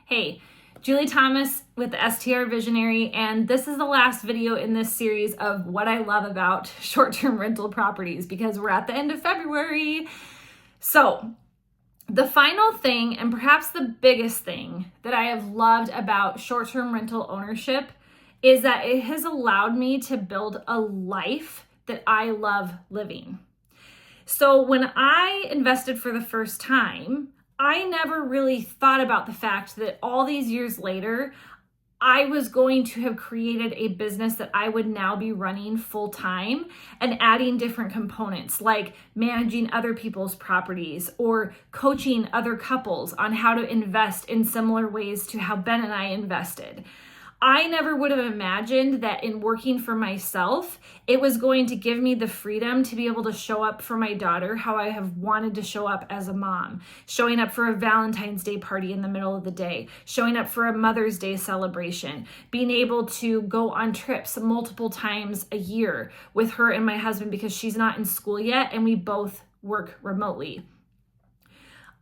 Hey, Julie Thomas with the STR Visionary, and this is the last video in this series of what I love about short-term rental properties because we're at the end of February. So the final thing, and perhaps the biggest thing that I have loved about short-term rental ownership is that it has allowed me to build a life that I love living. So when I invested for the first time, I never really thought about the fact that all these years later, I was going to have created a business that I would now be running full time and adding different components like managing other people's properties or coaching other couples on how to invest in similar ways to how Ben and I invested. I never would have imagined that in working for myself, it was going to give me the freedom to be able to show up for my daughter how I have wanted to show up as a mom, showing up for a Valentine's Day party in the middle of the day, showing up for a Mother's Day celebration, being able to go on trips multiple times a year with her and my husband because she's not in school yet and we both work remotely.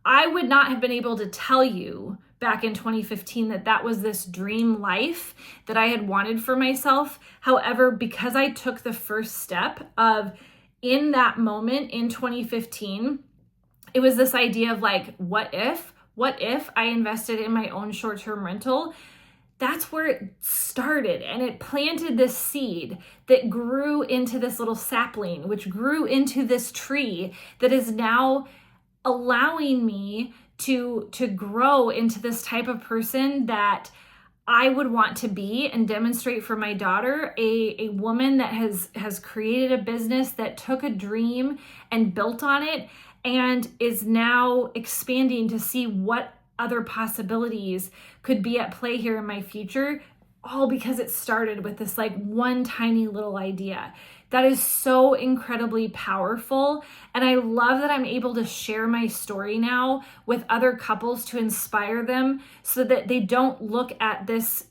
I would not have been able to tell you back in 2015 that was this dream life that I had wanted for myself. However, because I took the first step of in that moment in 2015, it was this idea of like, what if I invested in my own short-term rental? That's where it started, and it planted this seed that grew into this little sapling, which grew into this tree that is now allowing me to grow into this type of person that I would want to be and demonstrate for my daughter, a woman that has created a business that took a dream and built on it and is now expanding to see what other possibilities could be at play here in my future, all because it started with this like one tiny little idea. That is so incredibly powerful. And I love that I'm able to share my story now with other couples to inspire them so that they don't look at this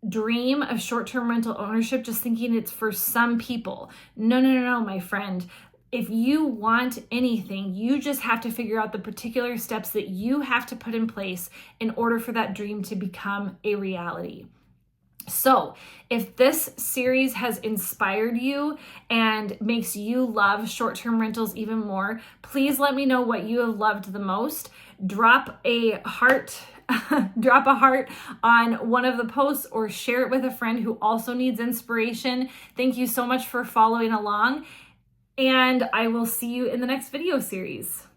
dream of short-term rental ownership just thinking it's for some people. No, my friend. If you want anything, you just have to figure out the particular steps that you have to put in place in order for that dream to become a reality. So if this series has inspired you and makes you love short-term rentals even more, please let me know what you have loved the most. Drop a heart on one of the posts or share it with a friend who also needs inspiration. Thank you so much for following along, and I will see you in the next video series.